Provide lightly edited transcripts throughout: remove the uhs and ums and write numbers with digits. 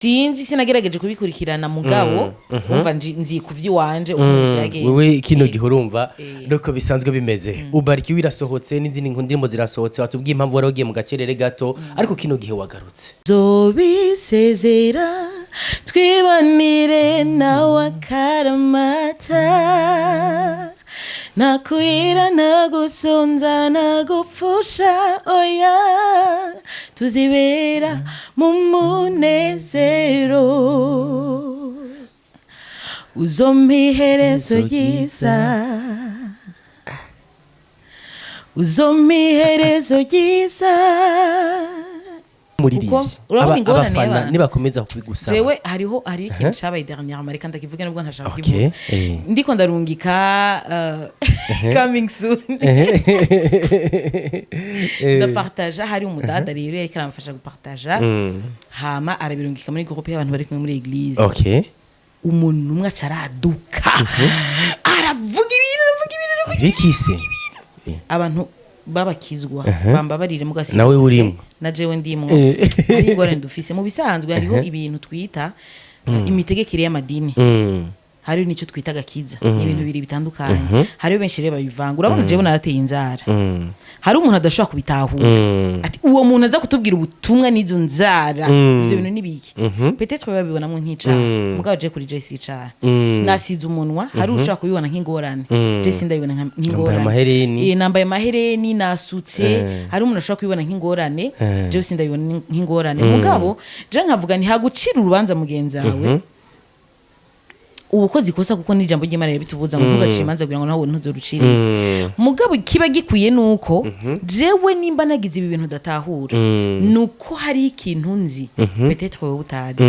sinzi sinagerageje kubikurikirana mugabo umva nzi kuvyiwanje uko byagenze wewe kino gihe urumva nuko bisanzwe bimeze ubariki wirasohotse n'izindi ndimo zirasohotse watubwiye impamvu waragiye mu gacerere gato ariko kino gihe wagarutse zobisezera twibanire nawe akaramata nakurira nagusonza nagupfusha oya tuzibera mu munezero uzompiherezo ryiza uzompiherezo ryiza abafana nibakomeza kubigusaba jewe hariho ikintu cyabaye dernière marika ndakivuga nubwo ntashaka kuvuga ndiko ndarungika coming soon ndapartager hari umudada rero yari karamfasha gupartager hama arabirungika muri groupe y'abantu bari kumwe muri église umuntu umwe acaraduka aravuga ibintu bikise abantu babakizwa bambabarire mugasi nawe urimo na jewe ndimwo ari ngorane dufise mu bisanzwe hariho ibintu twita imitegekere y'amadini hariho nicyo twita gakiza ibintu biri bitandukanye hariho benshi rero babivanga urabona jewe narateye inzara hari umuntu adashobora kubitahura ati uwo muntu aza kutubwira ubutumwa n'izo nzara ivyo bintu nibiki peut-être babibonamwe nk'icara mugabo je kuri Joyce icara nasize umunwa hari ushobora kubibona nk'ingorane Joyce ndabibona nk'ingorane nambaye mahereni nasutse hari umuntu ashobora kubibona nk'ingorane Joyce ndabibona nk'ingorane mugabo je nkavuga ni hagucira urubanza mugenzawe ubukozi kosa kuko n'ijambo ry'Imana bitubuza ngo ntugaciye imanza kugira ngo nawe ntuzorucire mugabo kiba gikwiye nuko jewe nimba nagize ibi bintu datahura nuko hari ikintu nzi peut-être wowe utazi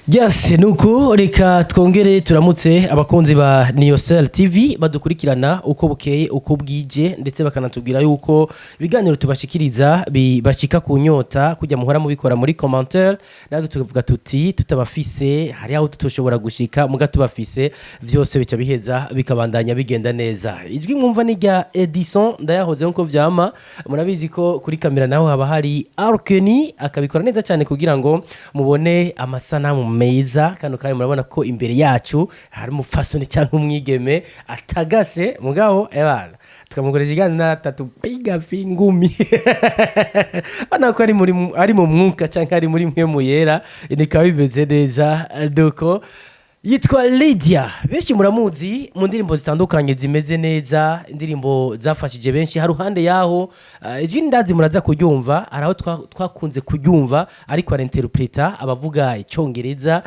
Yes, nuko reka twongere turamutse abakunzi ba Niyosel TV badukurikirana uko bukeye uko bwije ndetse bakanatubwira yuko ibiganiro tubashikiriza bibashika ku nyota kujya muhora mubikora muri commentaire nagwe tuvuga tuti tutabafise hari aho tutoshobora gushika muga tubafise vyose bica biheza bikabandanya bigenda neza ijwi mwumva ni rya Edison ndayahoze nko vyama murabizi ko kuri kamera naho haba hari Arkeni akabikora neza cyane kugira ngo mubone amasanamu meza kano kayo murabona ko imbere yacu hari umufasoni cyangwa umwigeme atagase mugabo ebana tukamukoresha igana na tatu piga fingumi bana ko ari mu mwuka cyangwa ari muri mwe muyera nikaba bimeze neza doko yitwa Lydia benshi muramuzi mu ndirimbo zitandukanye zimeze neza indirimbo zafashije benshi haruhande yaho jindazi muraza kuryumva araho twakunze kuryumva ariko arinterpreta abavuga icyongereza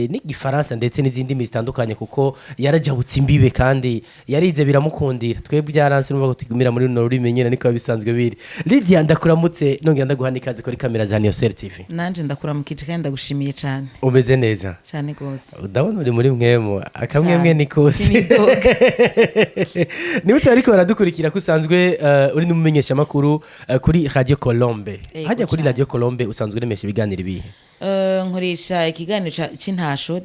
n'igifaransa ndetse n'izindi ndimi zitandukanye kuko yarajabutse imbibe kandi yarize biramukundira twebwe byaranse numva ko tugumira muri no rurimi nyene niko bisanzwe biri Lydia ndakuramutse nongera ndaguhana ikaze kuri kamera za Niyosel TV nanje ndakuramukije kandi ndagushimiye cyane umeze neza cyane gose ndabona uri muri mwemo akamwemwe nikose niwe ariko baradukurikira ko usanzwe uri n'umumenyesha makuru kuri Radio Colombe hajya kuri Radio Colombe usanzwe uremesha ibiganiro bihe nkoresha ikiganiro c'intasho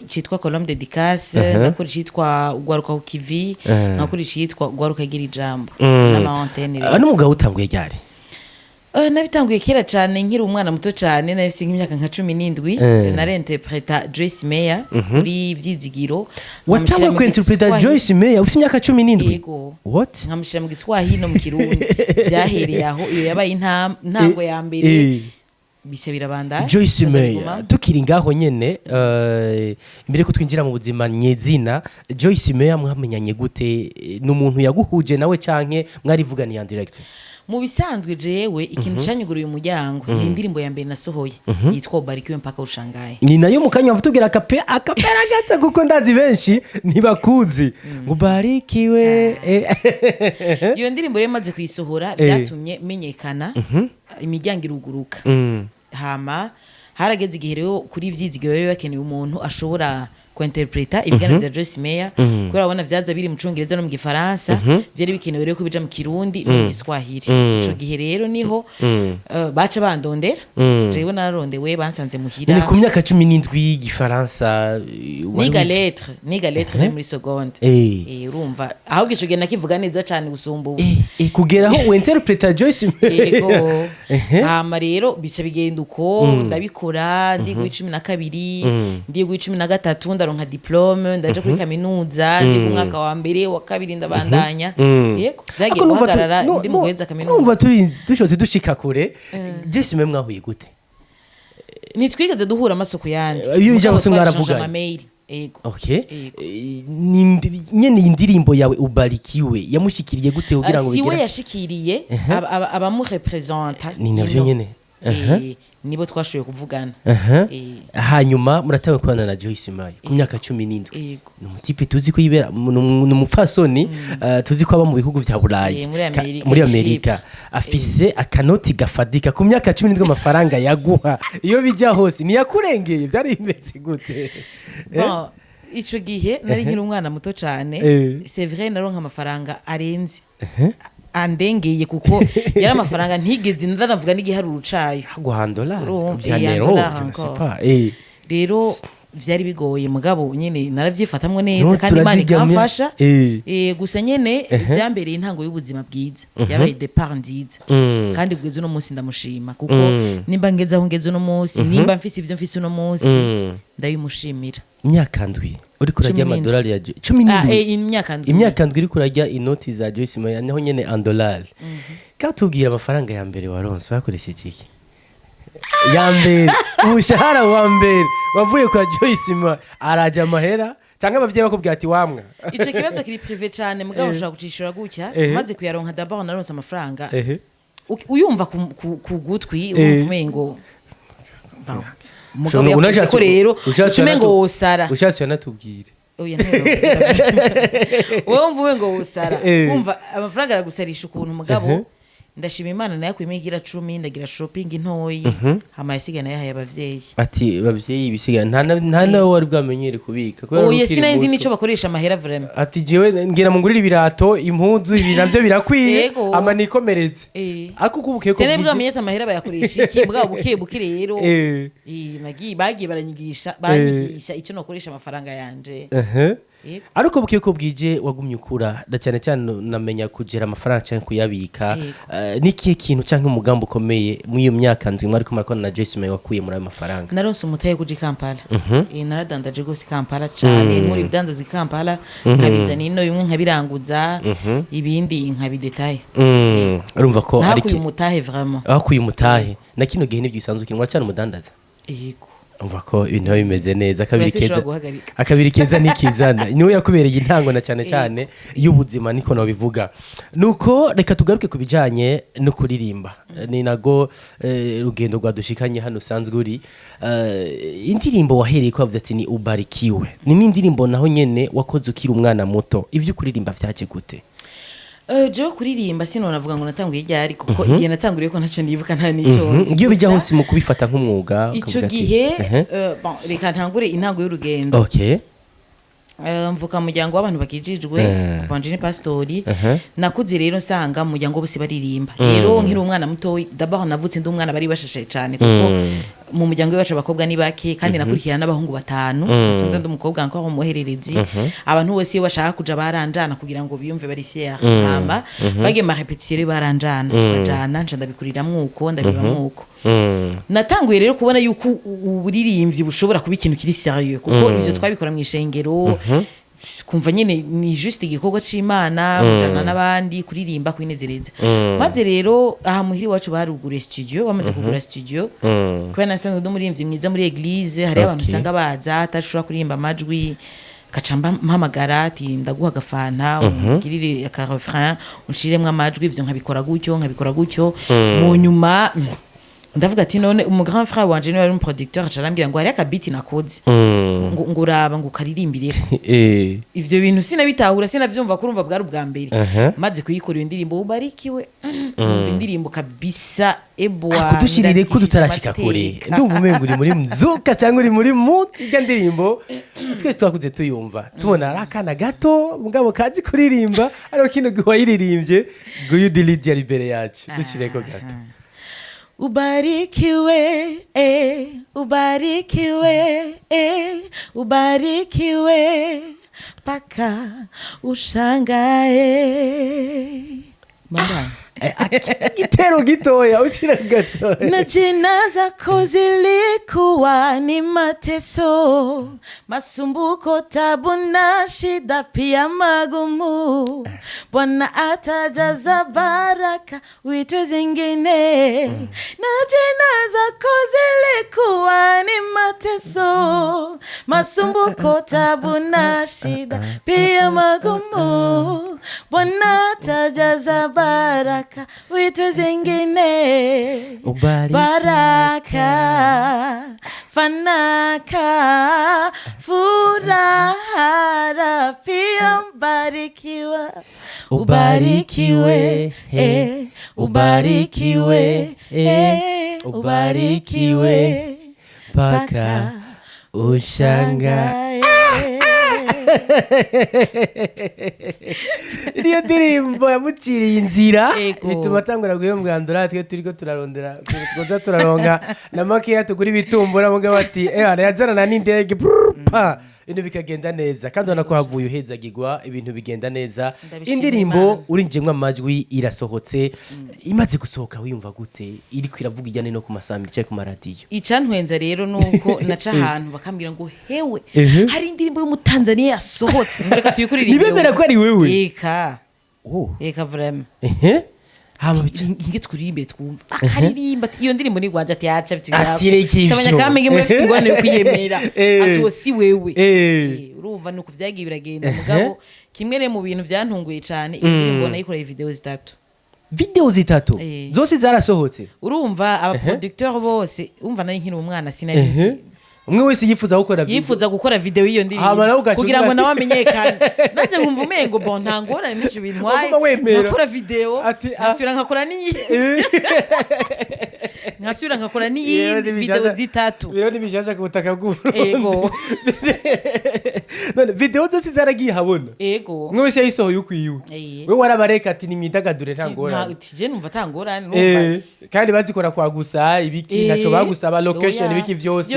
cyitwa Colombe Dedicace ndakora cyitwa ugwaruka ku kivi nakora cyitwa ugwaruka gira ijambo n'ama antenne n'umugabo utanguye ryari nabitanguye kera cyane nkiri umwana muto cyane nafise nk'imyaka nka 17 narinterpreta Joyce Mayer kuri Vyizigiro watanguye kwinterpreta Joyce Mayer ufite imyaka 17 yego what nkamushira mu Giswahili no mu Kirundi byahereye aho iyo yabaye intango ya mbere bice birabanda Joyce Mayer tukiri ngaho nyene imbere ko twinjira mu buzima nyezina Joyce Mayer mwamenyanye gute n'umuntu yaguhuje nawe canke mwarivuganiye en direct mu bisanzwe jewe ikintu cyanyuguruye umuryango ni indirimbo ya mbere nasohoye yitwa Barikiwe mpaka ushangaye ni nayo mukanya wavutugira akapera gato kuko ndazi benshi ntibakuzi ngo barikiwe iyo ndirimbo rero maze kuyisohora byatumye menyekana imiryango iruguruka hama harageze igihe rero kuri Vyizigiro rero bakeneye umuntu ashobora interpreta ibiganiro vya Joyce Mayer kubera abona vyaza biri mu Congereza no mu Gifaransa byari bikenewe rero ko bija mu Kirundi no mu Giswahili ico gihe rero niho baca bandondera jewe nararondewe bansanze muhira ni ku myaka 17 y'igifaransa niga lettre muri seconde urumva ahubwo ico gihe nakivuga neza cyane gusumba ubu kugera aho interpreta Joyce yego hama rero bica bigenda uko ndabikora ndi ku 12 ndi ku 13 ndaronka diplome ndaje kuri kaminuza ndi ku mwaka wa mbere wa kabiri ndabandanya yego zagiye guhagarara ndi mu guheza kaminuza numva turi dushotse dushika kure Joyce Mayer mwahuye gute nitwigeze duhura amasoko yandi iyo ujya bose mwaravuga ego okay nyene indirimbo yawe ubarikiwe yamushikiriye gute kugira ngo siwe yashikiriye abamu representa ni navyo nyene nibo twashoboye kuvugana hanyuma muratawe kubana na Joyce Mayer ku myaka 17 ni umutipe tuzi ko yibera numufasoni tuzi ko aba mu bihugu vya Burayi muri Amerika afise akanoti gafadika ku myaka 17 amafaranga yaguha iyo bija hose ni yakurengeye byari bimeze gute bon ico gihe nari nkiri umwana muto cyane c'est vrai naronka amafaranga arenze andengeye kuko yari amafaranga ntigeze ndanavuga n'igiharuro cayo guhandola rero vyari bigoye mugabo nyene naravyifatamwe neza kandi Imana ikamfasha gusa nyene vyambereye intango y'ubuzima bwiza yabaye départ nziza kandi kugeza uno munsi ndamushima kuko nimba ngeze aho ngeze uno munsi nimba mfise ivyo mfise uno munsi ndabimushimira imyaka ndwi uri kurajya amadolari ya 17 imyaka ndwi uri kurajya inoti za Joyce Mayer naho nyene $1 katubwira amafaranga ya mbere waronse bakoresheje iki ya mbere umushahara wa mbere wavuye kwa Joyce Mayer araja amahera cyangwa abavyeyi bakubwira ati wamwa ico kibazo kiri privé cyane mugabo ushaka kucishura gutya maze kuyaronka d'abord naronse amafaranga uyumva ku gutwi umengo mugabo yakubwira rero umengo wosara ushatse yanatubwire oya wowe mvuwe ngo wosara umva amafaranga aragusarisha ukuntu mugabo ndashima Imana nayo kwimigira 10 ndagira shopping intoyi hama yasigana yahaye abavyeyi ati abavyeyi bisigana nta nawe wari bwamenyere kubika oya sinenzi nico bakoresha amahera vraiment ati jewe ngira mungurira ibirato impuzu ibi navyo birakwiye ama nikomereze ako kubuke ko sene bwamenyeta amahera bayakoresha iki bwabo buke rero bagiye baranyigisha ico no koresha amafaranga yanje ariko bukiye ko bwije wagumye ukura da cyane cyane namenya kugera amafaranga cyane kuyabika nikiye kintu cyangwa umugambo ukomeye mu iyo myaka ndwi mwari kumakona na Joyce Mayer wakuye muri ayo mafaranga naronse umutaye kuji Kampala naradandaje gose Kampala cyane muri bidandaza Kampala nkabiza nino yumwe nkabiranguza ibindi nkabidetaye urumva ko ari ki umutahe vraiment wakuye umutahe na kino gihe nivyo isanzwe kinwa cyane umudandaza yego umva ko ibintu bimeze neza akabiri keza nikizana niwe yakubereye intango na cyane cyane y'ubuzima niko no bivuga nuko reka tugaruke kubijanye no kuririmba ni nago rugendo rwadushikanye hano sanzwe uri indirimbo wahereye ko avuze ati ni ubarikiwe ni n'indirimbo naho nyene wakoze ukiri umwana muto ivyo kuririmba vyaje gute jewe kuririmba sino navuga ngo natanguye ryari kuko igihe natanguriye ko ntacyo ndibuka nta nico ngiyo bijya hose mu kubifata nk'umwuga ico gihe bon reka ntangure intango y'urugendo mvuka mujyango w'abantu bakijijwe banje ni pastori nakuze rero nsanga mujyango bose baririmba rero nkiri umwana muto d'abord navutse ndi umwana bari bashashe cyane kuko mu mujyango wacu abakobwa ni bake kandi nakurikirana n'abahungu 5 ncanza ndi umukobwa nko aho muhererezi abantu bose iyo bashaka kuja baranjana kugira ngo biyumve bari fier hama bage ma repetition baranjana tukajana nca ndabikuriramwo uko ndabibamwo uko natanguye rero kubona yuko uburirimbyi bushobora kuba ikintu kiri serieux kuko ivyo twabikora mu ishengero kumva nyene ni juste igikorwa c'Imana mujana n'abandi kuririmba kwinezereza maze rero aha muhiri wacu barugure studio bamaze kugura studio kwa nasanzwe ndo murimbyi mwiza muri eglise hari abantu usanga baza atashobora kuririmba amajwi kacamba mpamagara ati ndaguha gafanta ungirire aka refrain unshiremwe amajwi ivyo nkabikora gutyo mu nyuma ndavuga ati none umu grand frère wanje niwe ari un producteur acarambira ngo hari akabiti nakoze ngo uraba ngo karirimbireko ivyo bintu sinabitahura sinavyumva kurumva bwari ubwa mbere maze kuyikora iyo ndirimbo ubarikiwe umva indirimbo kabisa ebwa kudushirire ko tutarashika kure ndumva umengo uri muri mzuka cyangwa uri muri mood ijya ndirimbo twese twakuze tuyumva tubona ari akana gato mugabo kazi kuririmba ariko kino gwayiririmbye guyu Lydia libere yacu dushireko gato ubarikiwe ubarikiwe paka ushangae mama gitero gitoya ukira gatoya na jina zako zilikuwa ni mateso, masumbuko, tabu na shida pia magumu. Bwana atajaza baraka uitwe zingine. Na jina zako zilikuwa ni mateso, masumbuko, tabu na shida pia magumu. Bwana atajaza baraka uitwe zingine. Baraka fanaka furaha pia mbarikiwa. Ubarikiwe ubarikiwe ubarikiwe paka ushangae. Iriya ndirimbo yamuciriye inzira bituma atangura guhembwandura twe turiko turarondera tuza turaronga na makeya tugura ibitumbura mugabo ati yazanana n'indege ibintu bikagenda neza kandi ubona ko havuye uhezagirwa ibintu bigenda neza. Indirimbo urinjemwe amajwi irasohotse imaze gusohoka wiyumva gute iri kwiravuga ijyane no ku masambi cyangwa ku maradiyo? Icantwenza rero nuko naca ahantu bakambwira ngo hewe hari indirimbo y'umutanzania yasohotse reka tuyikuririmbe. Nibemera ko ari wewe? Eka eka vraiment inge twuririmbe twumva akaririmba iyo ndirimbo ni gwanje ati acha bitubira tabanya kamenge muri fisi ngwane kwiyemera ati wo si wewe urumva nuko vyagiye biragenda mugabo kimwe ne mu bintu byantunguye cyane indirimbo nayikoreye video zitatu zose zarasohotse. Urumva aba producteur bose umva nayo nkiri umwana sinabizi umwe wese yifuza gukora video iyo ndirimbo kugira ngo nawe amenyekane. Naje ngumva umengo bon ntangora n'icyo bintwaye nakora video asubira nkakora n'iyi video zitatu biro nibishasha ku butaka bw'Uburundi. None video zose zaragiye habona umwe wese yayisohoye ukwiwe we warabareka ati nimwidagadure ntangora je numva tangora numva kandi bazikora kwa gusa ibiki naco bagusaba location ibiki vyose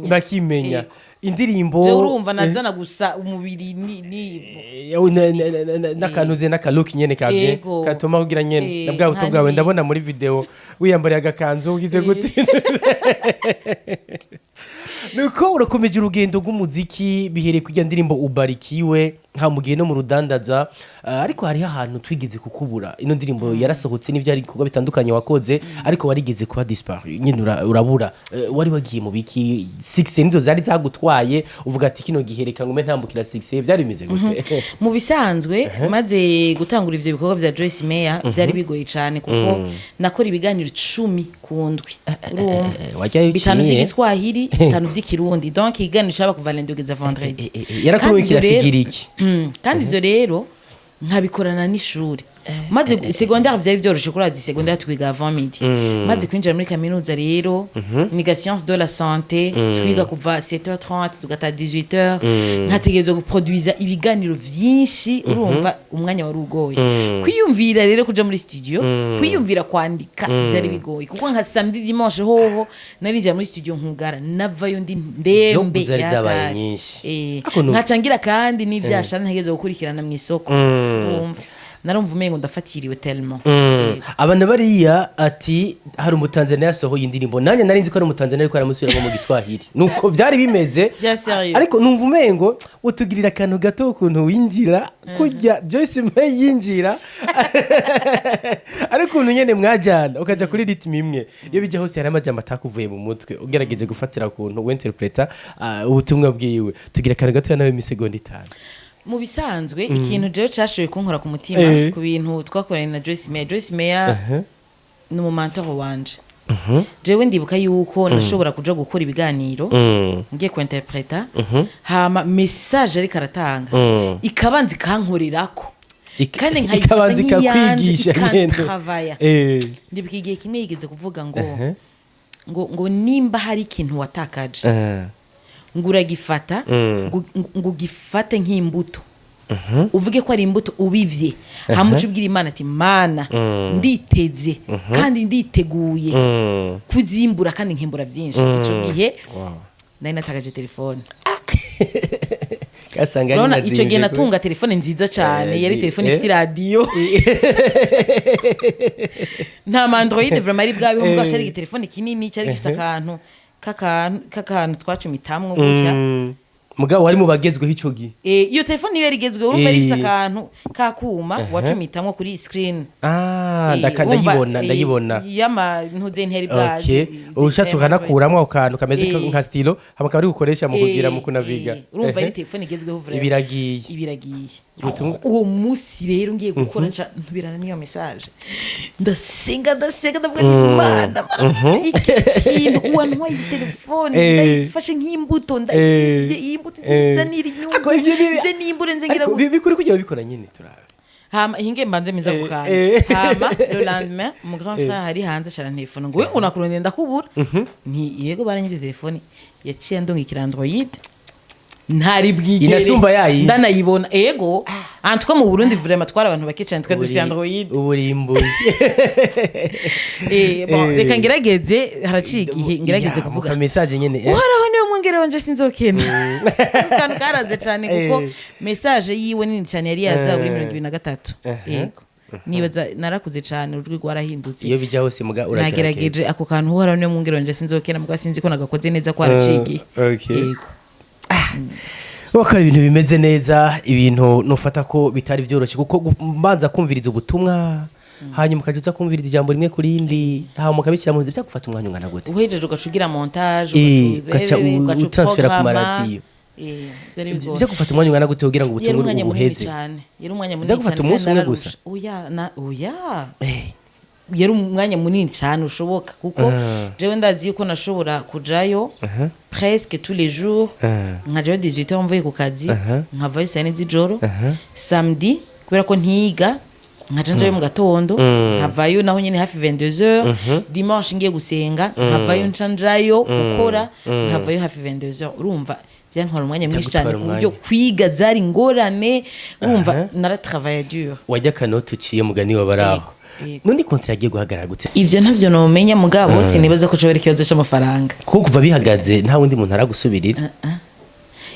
bakimenya. Indirimbo je urumva nazana gusa umubiri ni nakanuze nakalook nyene kabye katoma kugira nyene nabwa buto bwawe ndabona muri video wiyambariye agakanzu ugize gute. Nuko urakomeje urugendo rw'umuziki bihereye kujya ndirimbo ubarikiwe nka mugiye no mu rudandaza ariko hari ahantu twigeze kukubura. Ino ndirimbo yarasohotse n'ivyo ari kuko bitandukanye wakoze ariko warigeze kuba disparu nyine urabura wari wagiye mu biki 6 nizo zari zagutwaye uvuga ati kino gihereka ngume ntambukira 6 byari bimeze gute? Mu bisanzwe maze gutangura ivyo bikorwa vya Joyce Mayer byari bigoye cyane kuko nakora ibiganiro 10 kundwi bitanu vy'Igiswahili bitanu vy'Ikirundi donc iganiro cyaba kuva lundi kugeza vendredi. Yarakurikira atigira iki kandi ivyo rero nkabikorana n'ishuri maze secondaire vyari byoroshe kuri adi secondaire twiga avant midi maze kwinjira muri kaminuza rero niga science de la santé twiga kuva 7h30 tugata 18h nkategerezwa guproduiza ibiganiro vyinshi urumva umwanya wari ugoye kwiyumvira rero kuja muri studio kwiyumvira kwandika vyari bigoye kuko nka samedi dimanche hoho narinjira muri studio nkugara navayo ndi ndembe zabaye nyinshi nkacangira kandi n'ivyashara ntegeze gukurikirana mu isoko urumva narumva umengo ndafatiriwe tellement. Abantu bariya ati hari umutanzania yasohoye indirimbo nanye narinzi ko ari umutanzania ariko aramusubira mu Giswahili nuko vyari bimeze ariko numva umengo utugirira kantu gato ukuntu winjira kujya Joyce Mayer yinjira ariko ukuntu nyene mwajana ukaja kuri ritme imwe iyo bija hose hari amajambo atakuvuye mu mutwe ugerageje gufatira kuntu winterpreta ubutumwa bwiwe tugira kantu gato nawe imisegonda 5. Mu bisanzwe ikintu jewe cyashoboye kunkora ku mutima ku bintu twakoranye na Joyce Mayer. Joyce Mayer ni umumentor wanje jewe ndibuka yuko nashobora kuja gukora ibiganiro ngiye kuinterpreta hama message ariko aratanga ikabanza ikankorerako kandi nkayifata nk'iyanje ikantravaya ndibuka igihe kimwe yigeze kuvuga ngo nimba hari ikintu watakaje ngo uragifata ngo gifate nk'imbuto uvuge ko ari imbuto ubivye hamuca ubwira Imana ati Mana nditeze kandi nditeguye kuzimbura kandi nkimbura byinshi ico gihe nari natakaje telefone kasanga none ico gihe natunga telefone nziza cyane yari telefone ifite radio nta Android vraiment ari bwabe ngo ashari telefone kinini cyari gifite akantu kakantu twacumitamwe gutya mugabo wari mu bagezweho ico gihe iyo telefone iyo yarigezweho urumva rifite akantu kakuma wacumitamwe kuri screen ndayibona yama ntuze nteri bwaje ushatse ukanakuramwe akantu kameze nka stilo hamaka ari gukoresha mu kugira mu kunaviga urumva ari telefone igezweho vraiment ibiragiye uwo musi rero ngiye gukora ntubirana niyo message ndasenga ndavuga ni Imana ikintu wantwaye telefone ndayifashe nk'imbuto imbuto zanira inyungu nze nimbure nze ngira bikuri kujya bikora nyine turabe hama hinge mbanze miza gukana hama le lendemain mon grand frère hari hanze cyane telefone ngo ngo nakurondenda ndakubura nti yego baranyivye telefone yaciye ndongikira Android ntari bwigere inasumba yayi ndanayibona ego antwa mu Burundi vraiment twara abantu bakicana twa dusi Android uburimbuye bon reka ngerageze haraciye igihe ngerageze kuvuga message nyene uharaho niyo mwongere wanje sinzokena kandi karaze cyane kuko message yiwe nini cyane yari yaza buri 2023 yego nibaza narakuze cyane urujwi rwarahindutse iyo bija hose muga uragerageje ako kantu uharaho niyo mwongere wanje sinzokena muga sinzi ko nagakoze neza ko haraciye yego wakara ibintu bimeze neza ibintu nufata ko bitari byoroshye kuko mbanza kumviriza ubutumwa hanyuma ukajuza kumviriza ijambo rimwe kuri indi hanyuma mukabikira mu byo gufata umwanya ungana gute uhejeje ugacugira montage ugatransfera ku maradiyo byo gufata umwanya ungana gute kugira ngo ubutumwa ubuheze yari umwanya munini cyane gufata umunsi umwe gusa yari umwanya munini cyane ushoboka kuko jewe ndazi yuko nashobora kujayo presque tous les jours nkajayo 18h mvuye ku kazi nkavayo saa 4 z'ijoro samedi kubera ko ntiga nkajanjayo mu gatondo nkavayo naho nyene hafi 22h dimanche ngiye gusenga nkavayo ncanjayo gukora nkavayo hafi 22h urumva byantwara umwanya mwinshi cyane uburyo kwiga zari ngorane urumva naratravaille dur wajya kanoti uciye mugani wa baraho nundi kontra agiye guhagarara gute ivyo ntavyo nomenya mugabo sinibaza ko cobera ikibazo c'amafaranga kuko kuva bihagaze nta wundi muntu aragusubirira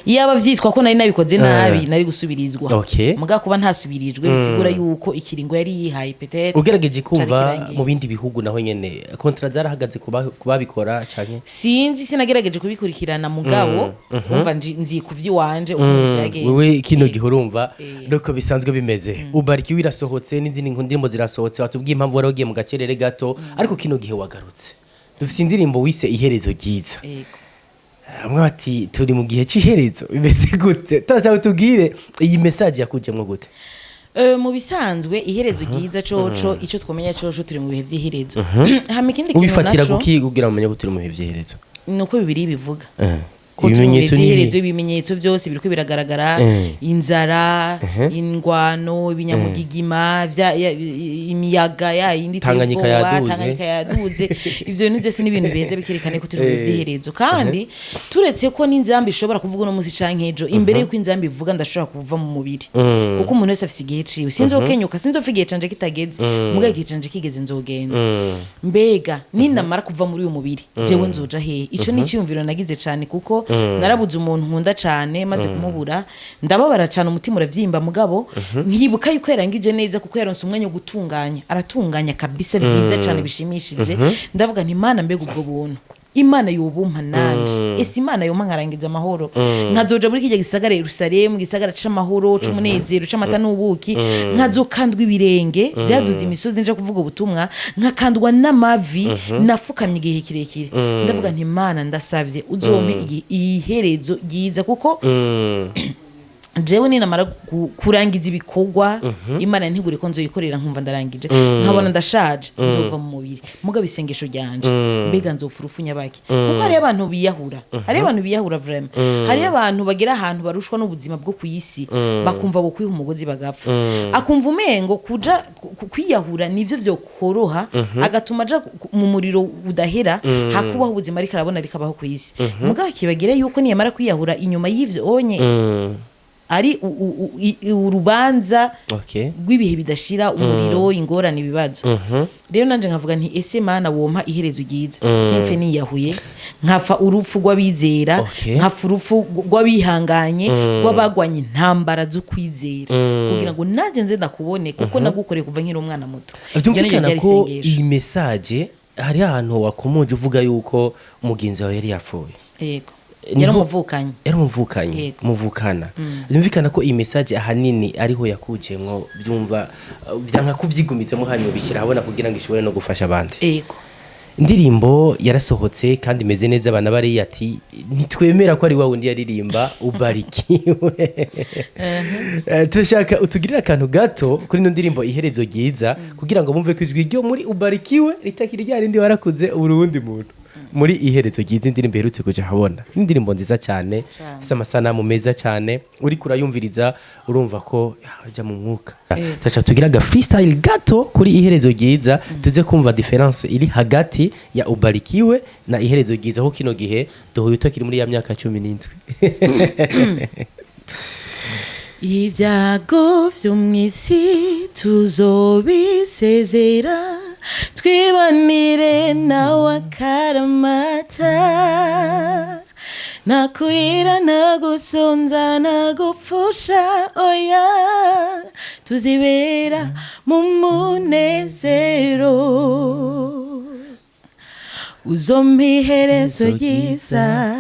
yaba vyitwa ko nari nabikoze nabi nari gusubirizwa okay. muga kuba ntasubirijwe bisigura yuko ikiringo yari yihaye peut-être ugerageje kumva mu bindi bihugu naho nyene kontra zarahagaze kubabikora canke sinzi sinagerageje kubikurikirana mugabo umva nzi kuvyi wanje ukuntu byageze wewe kino gihe urumva nuko bisanzwe bimeze ubariki wirasohotse n'izindi ndimbo zirasohotse watubwiye impamvu wari wagiye mu gacerere gato ariko kino gihe wagarutse dufite indirimbo wise iherezo ryiza amwe bati turi mu gihe cy'iherezo bimeze gute turashaka tubwire iyi message yakujemwe gute mu bisanzwe iherezo ryiza coco ico twomenya coco turi mu bihe by'iherezo hama ikindi kintu ubifatira kugira umenye ko turi mu bihe by'iherezo nuko bibiri bivuga ibimenyetso byose biriko biragaragara inzara ingwano ibinyamugigima imiyaga yindi Tanganyika yaduze ivyo bintu byose n'ibintu biheze bikerekane ko turi mu byiherezo kandi turetse ko n'inzambi ishobora kuvuga no musi canke ejo imbere yuko inzambi ivuga ndashobora kuva mu mubiri kuko umuntu wese afise igihe ciwe sinzokenyuka sinzofigiye canje kitageze muga igihe canje kigeze nzogenda mbega ninamara kuva muri uyu mubiri jewe nzoja he ico ni cyumviro nagize cane kuko narabuze umuntu nkunda cyane maze kumubura ndababara cyane umutima uravyimba mugabo nkibuka yuko yarangije neza kuko yaronse umwanya wo gutunganya aratunganya kabisa byiza cyane bishimishije ndavuga nti Imana mbega ubwo buntu Imana yobumpa nanje ese Imana yoma nkarangiza amahoro nkazoja muri kijya gisagara Yerusalemu gisagara c'amahoro c'umunezero c'amata n'ubuki nkazokandwa ibirenge byaduze imisozi nje kuvuga ubutumwa nkakandwa n'amavi nafukamye igihe kirekire ndavuga nti Imana ndasavye uzompe iherezo ryiza kuko jewe ninamara kurangiza ibikorwa imana ntigure ko nzoyikorera nkumva ndarangije nkabona ndashaje nzova mu mubiri mugabo isengesho ryanje mbega nzofurufunya baki kuko hari abantu biyahura vraiment hari abantu bagira ahantu barushwa n'ubuzima bwo kuyisi bakumva bo kwiha umugozi bagapfa akumva umengo kuja kwiyahura nivyo vyo koroha agatuma aja mu muriro udahera hakubaho ubuzima ariko arabona rikabaho kuyisi mugabo kibagire yuko niyamara kwiyahura inyuma y'ivyo onye ari urubanza rw'ibihe bidashira umuriro ingorane ibibazo rero nanje nkavuga nti ese mana wompa iherezo ryiza simfe niyahuye nkafa urupfu rw'abizera nkafa urupfu rw'abihanganye rw'abagwanye intambara zo kwizera kugira ngo nanje nze ndakubone kuko nagukoreye kuva nkiri umwana muto byumvikana ko iyi message hari ahantu wakomoje uvuga yuko umugenzi wawe yari yapfuye yego yaramuvukanye muvukana byumvikana ko iyi message ahanini ariho yakujemwo byumva byanka kuvyigumitsemo hanyuma bishyira habona kugira ngo ishobore no gufasha abandi yego indirimbo yarasohotse kandi imeze neza abana bari ati nitwemera ko ari wawe undi yaririmba ubarikiwe turashaka utugirira akantu gato kuri ino ndirimbo iherezo ryiza kugira ngo bumve ko ijwi ryo muri ubarikiwe ritakiri rya rindi warakuze urundi muntu muri iherezo ryiza indirimbo iherutse kuja habona indirimbo nziza cyane isa amasanamu meza cyane uri kurayumviriza urumva ko ajya mu mwuka tacha tugira ga freestyle gato kuri iherezo ryiza tuze kumva difference iri hagati ya ubarikiwe na iherezo ryiza ho kino gihe dohuye utakiri muri ya myaka 17 ibyago vyo mwisi tuzobisezera twibanire nawe akaramata nakurira nagusonza nagupfusha oya tuzibera mu munezero uzompa iherezo ryiza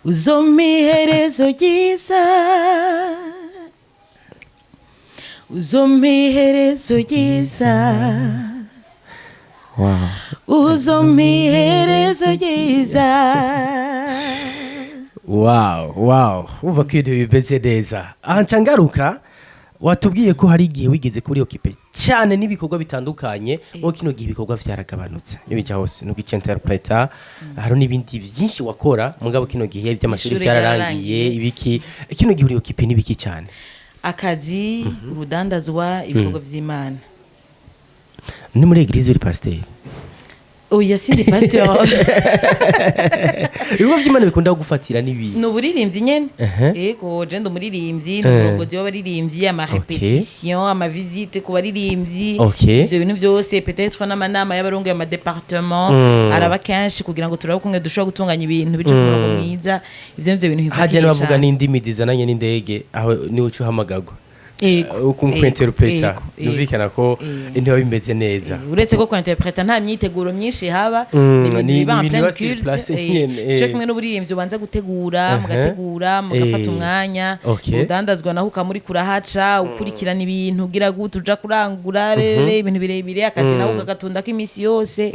uzompa iherezo ryiza uzompa iherezo ryiza uzompa iherezo ryiza wow uva ko ibintu bimeze neza aha ncangaruka watubwiye ko hari igihe wigeze kuri okipe cyane n'ibikorwa bitandukanye wo kino gihe ibikorwa vyaragabanutse n'ibijya hose no interpreter hari n'ibindi byinshi wakora mugabo kino gihe by'amashuri byararangiye ibiki kino gihe uri okipe n'ibiki cyane akazi urudandazwa ibikorwa vy'Imana ni muri eglise uri pasteur oya sindi pasteur ibikorwa vy'Imana bikunda gufatira nibi no buririmbyi nyene yego je ndo muririmbyi n'umurongozi w'abaririmbyi ama repetition ama visite ku baririmbyi ivyo bintu byose peut-être n'amanama y'abarongo ya ma département araba kenshi kugira ngo turabe kumwe dushobora gutunganya ibintu bice ku murongo mwiza ivyo bintu hifatira haje bavuga n'indimi zizananye n'indege aho ni ucu hamagagwa interpreter numvikana ko intebe bimeze neza uretse ko interpreter nta myiteguro myinshi haba ni biba en plein culte cyo kimwe n'uburirimbyi ubanza gutegura mugafata umwanya udandazwa naho ukamuri kurahaca ukurikirana ibintu ugira gute uja kurangura ibintu birebire akazi naho ugagatunda ko imisi yose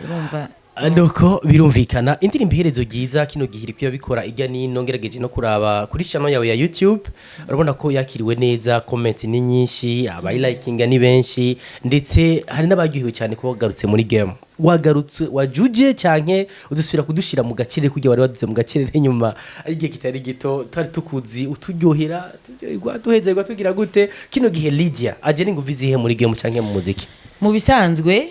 urumva Nuko birumvikana indirimbo iherezo ryiza kino gihiri kuya bikora ijya nino ngerageje no kuraba kuri channel yawe ya YouTube urabona ko yakiriwe neza comment ni nyinshi abayilikinga ni benshi ndetse hari n'abagihiwe cyane ko wagarutse muri game wagarutse wajuje cyanke udusubira kudushira mu gakire kujya wari waduze mu gakire nyuma igihe kitari gito twari tukuzi uturyohera duhezerwa tugira gute kino gihe Lydia aje ninguvi zihe muri game cyanke mu muziki mu bisanzwe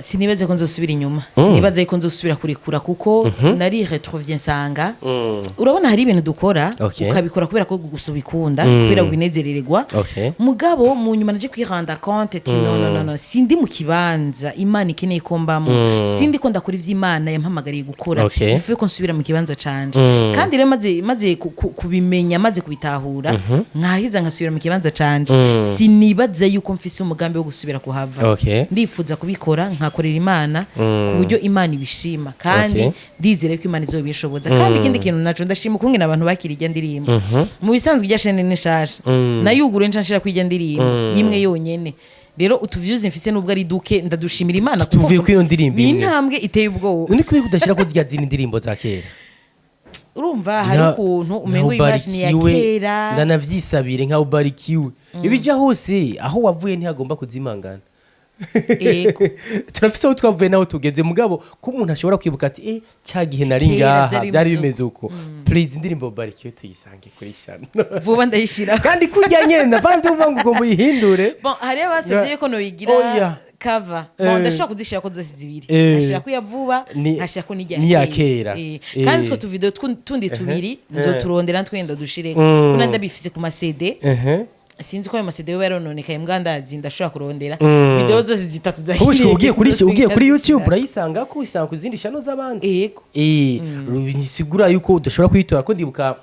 sinibaze ko nzosubira inyuma sinibaze ko nzosubira kurekura kuko nari retrovien sanga urabona hari ibintu dukora ukabikora kubera ko gusubikunda kubera ubinezerererwa mugabo mu nyuma naje kwiranda compte no sindi mu kibanza Imana ikeneye ko mbamo sindi ko ndakora ivy'Imana yampamagariye gukora ifuye ko nsubira mu kibanza canje kandi rero maze kubimenya maze kubitahura nkahiza nkasubira mu kibanza canje sinibaze yuko mfise umugambi wo gusubira kuhava ndifuza kubikora nkakorera Imana ku buryo Imana ibishima kandi ndizere ko Imana izobishoboza kandi ikindi kintu naco ndashima ukungena abantu bakirije ndirimbo mu bisanzwe ijya shene nishasha nayugure nshashira kwijya ndirimbo imwe yonyene rero utuvyuze mfise nubwo ari duke ndadushimira Imana tuvuye ko iyo ndirimbo intambwe iteye ubwoba ni kuri kudashira ko zijya zindi ndirimbo za kera urumva hari ukuntu umengo imagine ya kera ndanavyisabire nka ubarikiwe ibija hose aho wavuye ntihagomba kuzimangana ego turafise aho twavuye naho tugeze mugabo ko umuntu ashobora kwibuka ati cyagihe nari ngaha byari bimeze uko please indirimbo barikiwe tuyisange kuri shano vuba ndayishira kandi kurya nyene navanye uvuga ngo ugomba uyihindure bon hari abasabye ko no yigira cover ndashaka kuzishira ko zose zibiri ashaka kuyavuba ashaka ko nijya kera kandi twa tuvideo tundi tubiri nzo turondera twenda dushire kuna ndabifise ku ma CD sinzi ko ayo masede yo yarononekaye mwandazi ndashobora kurondera video zose zitatu za ugiye kuri YouTube urayisanga ko isanga ku zindi channel z'abandi yego rubisigura yuko udashobora kuyitora ko ndibuka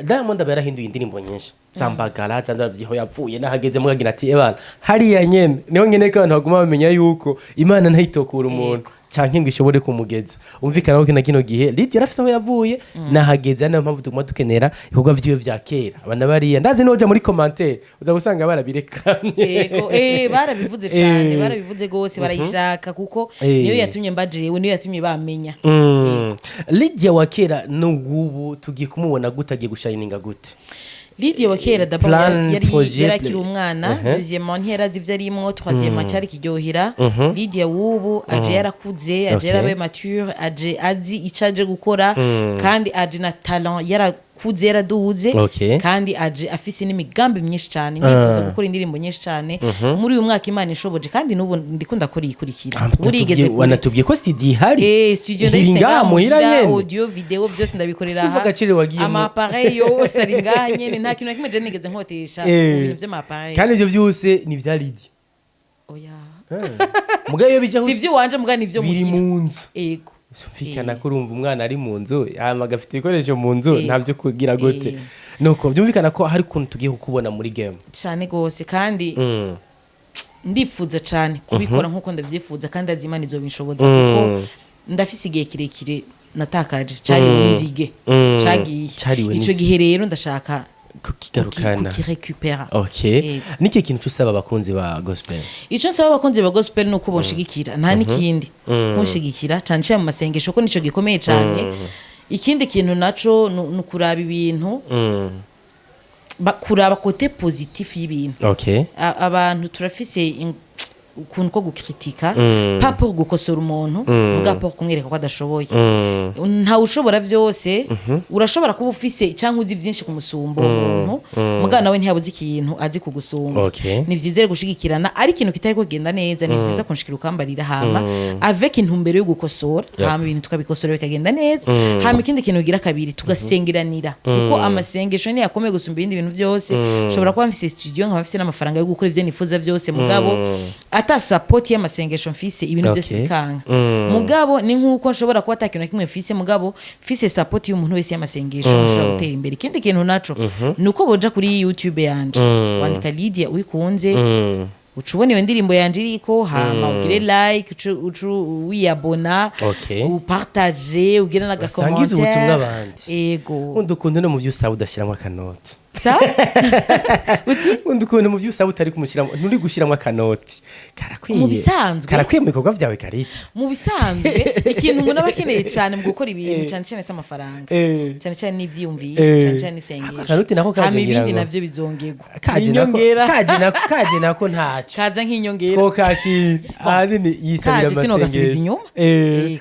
Diamond abarahinduye indirimbo nyinshi Sambagara zandaravyiho yapfuye nahageze mugagira ati ebana hariya nyene niho nyene ko abantu baguma bamenya yuko Imana ntayitokura umuntu canke ngo ishobore kumugeza umvikana ko kino gihe Lydia yarafise aho yavuye nahageze nayo mpamvu tuguma dukenera ibikorwa vyiwe vya kera abana bariya ndazi noja muri commentaire uza gusanga barabirekanye yego barabivuze cyane barabivuze gose barayishaka kuko niyo yatumye mbajewe niyo yatumye bamenya Lydia wa kera n'ubu tugiye kumubona gutagiye gushininga gute Lydia wa kera d'abord yari akiri umwana deuxièmement ntiyarazi ivyo arimwo troisièmement cyari kiryohera Lydia wubu aje yarakuze aje yarabe mature aje azi icaje gukora kandi aje na talent yarakuze yaraduze kandi aje afise n'imigambi myinshi cyane nifuza gukora indirimbo nyinshi cyane muri uyu mwaka Imana ishoboje kandi nubu ndikunda kuri ikurikira urigeze wanatubwiye ko studio ihari studio ndayisenga muhira audio video byose ndabikorera aha ama appareil yose ari nganye nta kintu nakimwe je nigeze nkotesha mu bintu vy'ama appareil kandi ivyo byose ni vya Lydia oya mugayo yo bijya si vyo wanje muga ni vyo biri mu nzu yego fikana kurumva umwana ari mu nzu amagafite ikoresho mu nzu ntavyo kugira gute nuko byumvikana ko hari kuntu tugiye kukubona muri game cyane gose kandi ndifuza cyane kubikora nkuko ndavyifuza kandi azimana izo binshoboza kuko ndafise igihe kirekire natakaje cari bunizige cagiye ico gihe rero ndashaka kukigarukana kukirecupera niki kintu cyusaba abakunzi ba gospel ico nsaba abakunzi ba gospel nuko bonshigikira nta nikindi kunshigikira cyane cyane mu masengesho ko nico gikomeye cyane ikindi kintu naco nukuraba ibintu kuraba kote positif y'ibintu abantu turafise ukuntu ko gukritika pas pour gukosora umuntu muga pour kumwereka ko adashoboye nta ushobora vyose urashobora kuba ufise cyangwa uzi vyinshi kumusumba umuntu muga nawe ntiyabuze ikintu azi kugusumba ni vyizere gushigikirana ari ikintu kitari kugenda neza ni vyiza kunshikira ukambarira hama avec intumbero yo gukosora hama ibintu tukabikosora bikagenda neza hama ikindi kintu ugira kabiri tugasengeranira kuko amasengesho ni yakomeye gusumba ibindi bintu vyose ushobora kuba mfise studio nkaba mfise n'amafaranga yo gukora ivyo nifuza vyose mugabo ata support y'amasengesho mfise ibintu byose bikanga mugabo ni nkuko nshobora kuba atakintu na kimwe mfise mugabo mfise support y'umuntu wese y'amasengesho nshobora gutera imbere ikindi kintu naco nuko boja kuri YouTube yanje wandika Lydia uyikunze ucubone iyo ndirimbo yanje iriko hama ugire like wiyabona upartage ugire naga commentaire ubutumwa abandi ego undukunde no mu vyusaba udashiramo akanoti sa uti undukunde mu vyusaba utari kumushiramo nturi gushiramo akanoti karakwiye mu bisanzwe karakwiye mu bikorwa vyawe kariti mu bisanzwe ikintu umuntu aba akeneye cyane mu gukora ibintu cyane cyane s'amafaranga cyane cyane n'ivyiyumviye cyane cyane isengesho akanoti nako kaje ibindi navyo bizongerwa kaje nako ntaco kaza nk'inyongera ko kaki adini yisabira amasengesho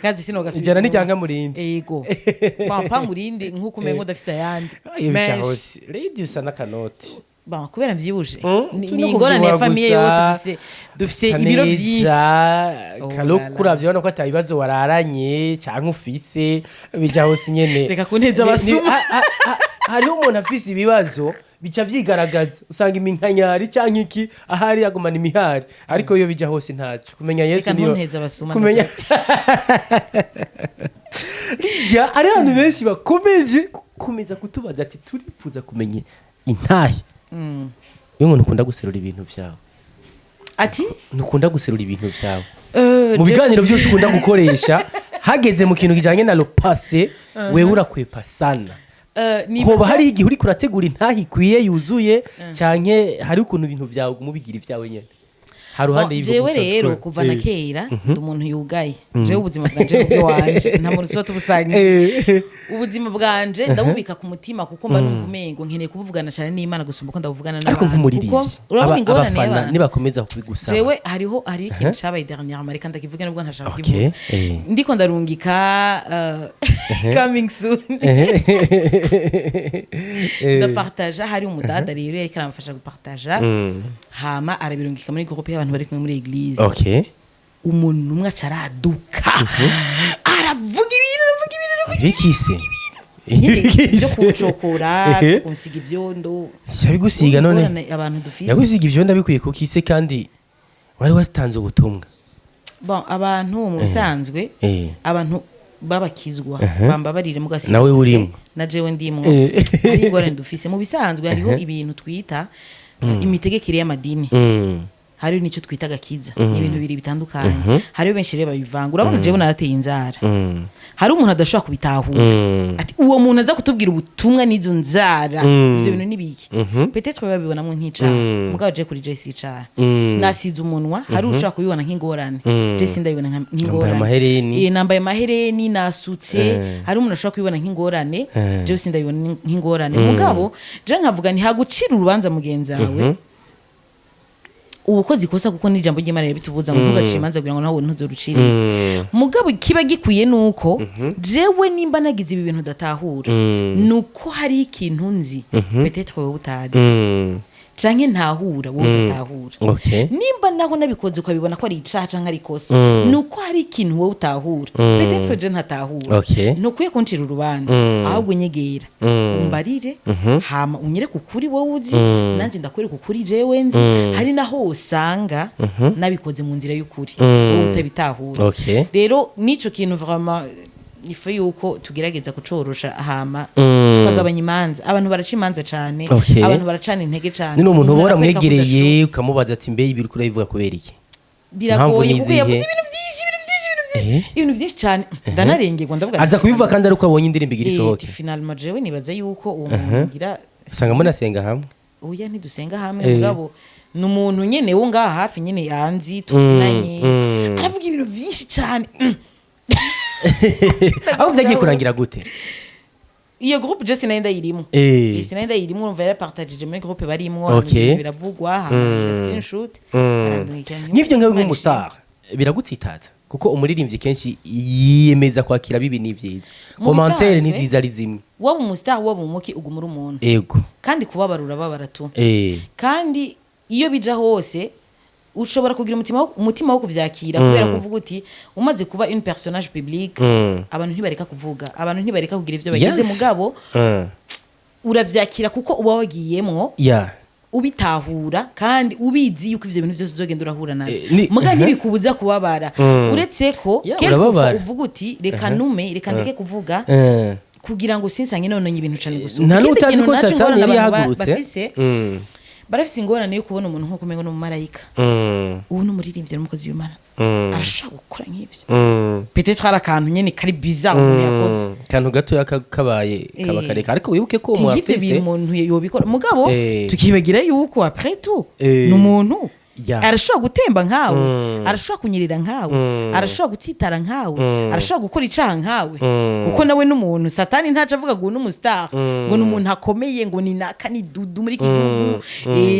kaje sino gasubira ijana n'ijanga murindi yego pampa murindi nkuko umengo ndafisa yandi menshi reduce n'akanoti ba kubera mvyibuje ni ingorane ya famille yose dufise ibiro vyinshi kalo kuravyo no ko atabibazo wararanye cyangwa ufise bija hose nyene reka kuneza abasuma hariho umuntu afise ibibazo bica vyigaragaza usanga iminkanyari canke iki ahari yagumana imihari ariko iyo bija hose ntaco kumenya Yesu niyo kumenya ya ari abantu benshi bakomeje kumeza kutubaza ati turifuza kumenya intahe iyo umuntu ukunda guserura ibintu vyawe ati nukunda guserura ibintu vyawe mu biganiro byose ukunda gukoresha hageze mu kintu kijanye na le passé wewe urakwepa sana hoba hari igihe uri kurategura intahe ikwiye yuzuye canke hari ukuntu ibintu vyawe umubigira ivyawe nyene haruhande jewe rero kuva na kera ndi umuntu yugaye jewe ubuzima bwanje bwo wanje nta muntu siba tubusanye ubuzima bwanje ndabubika ku mutima kuko mba numva umengo nkeneye kubuvugana cyane n'Imana gusumba ko ndabuvugana n'abantu ariko nk'umuririmbyi urabona ingorane abafana y'abantu nibakomeza kubigusaba jewe hari ikintu cyabaye dernièrement reka ndakivuge nubwo ntashaka kukivuga ndiko ndarungika coming soon ndapartaja hari umudada rero yariko aramfasha gupartaja hama arabirungika muri groupe y'abantu bari kumwe muri eglise umuntu umwe acaraduka aravuga ibintu bikise byo kucokora byo kunsiga ivyondo yabigusiga none abantu dufise yagusiga ivyondo bikwiye kukise kandi wari watanze ubutumwa bon abantu mu bisanzwe abantu babakizwa bambabarire mugasi nawe urimo na jewe ndimwo ari ingorane dufise mu bisanzwe hariho ibintu twita imitegekere y'amadini hariho nicyo twita gakiza ni ibintu biri bitandukanye hariho benshi rero babivanga urabona jewe narateye inzara hari umuntu adashobora kubitahura ati uwo muntu aza kutubwira ubutumwa n'izo nzara ivyo bintu nibiki peut-être babibonamwe nk'icaha mugabo je kuri Joyce icaha nasize umunwa hari ushobora kubibona nk'ingorane Joyce ndabibona nk'ingorane nambaye mahereni nasutse hari umuntu ashobora kubibona nk'ingorane Joyce ndabibona nk'ingorane mugabo je nkavuga nti hagucira urubanza mugenzi wawe ubukozi kosa kuko n'ijambo ry'Imana bitubuza ngo ntugaciye imanza kugira ngo nawe ntuzorucire mugabo kiba gikwiye nuko jewe nimba nagize ibi bintu datahura nuko hari ikintu nzi peut-être wowe utazi canke ntahura wowe utatahura nimba naho nabikoze ukabibona ko ari icaha canke ari kosa nuko hari ikintu wowe utahura peut-être je ntatahura ntukwiye kuncira urubanza ahubwo nyegera umbarire hama unyere kukuri wowe uzi nanje ndakwereka kukuri jewe nzi hari naho usanga nabikoze mu nzira y'ukuri wowe utabitahura rero nico kintu vraiment ifu yuko tugerageza kucorosha hama tukagabanya imanza abantu baraca imanza cyane abantu baracana intege cyane nino umuntu ubora mwegereye ukamubaza ati mbe ibiri kuri bivuga kubera iki biragoye kuko yavuze ibintu byinshi cyane ndanarengerwa ndavuga aza kubivuga kandi ari uko abonye indirimbo igira isohoke finalement jewe nibaza yuko uwo muntu ngira usanga munasenga hamwe oya ntidusenga hamwe mugabo n'umuntu nyene wo ngaha hafi nyene yanzi tuzinanye aravuga ibintu byinshi cyane aho vyagiye kurangira gute iyo groupe je sinenda yirimo sinenda yirimo urumva yarapartageje muri groupe barimo biravugwa hama screenshot n'ivyo ngawe nk'umustar biragutsitaza kuko umuririmbyi kenshi yiyemeza kwakira bibi n'ivyiza commentaire ni nziza ari zimwe waba umustar waba umuki ugumura umuntu yego kandi kubabarura babaratu kandi iyo bija hose ushobora kugira umutima wo kuvyakira kubera kuvuga uti umaze kuba une personnage public abantu ntibareka kuvuga abantu ntibareka kugira ivyo bagize mugabo uravyakira kuko uba wagiyemwo ubitahura kandi ubizi yuko ivyo bintu byose uzogenda urahura navyo muga ntibikubuza kubabara uretse ko quelque uvuga uti reka nume reka ndeke kuvuga kugira ngo sinsange nononye ibintu cyane gusumba nta nutazi ko satani yari yahagurutse barafise ingorane yo kubona umuntu nko kumengo n'umumarayika ubu n'umuririmbyi n'umukozi w'Imana arashaka gukora nk'ivyo peut-être hari akantu nyene kari bizarre umuntu yakoze kantu gato yakabaye kabakareka ariko wibuke ko mu artiste ivyo bintu yobikora mugabo tukibagira yuko après tout n'umuntu arashobora gutemba nkawe arashobora kunyerera nkawe arashobora gutsitara nkawe arashobora gukora icaha nkawe kuko nawe n'umuntu satani ntaca avuga ngo n'umustar ngo n'umuntu akomeye ngo ni naka ni dudu muri iki gihugu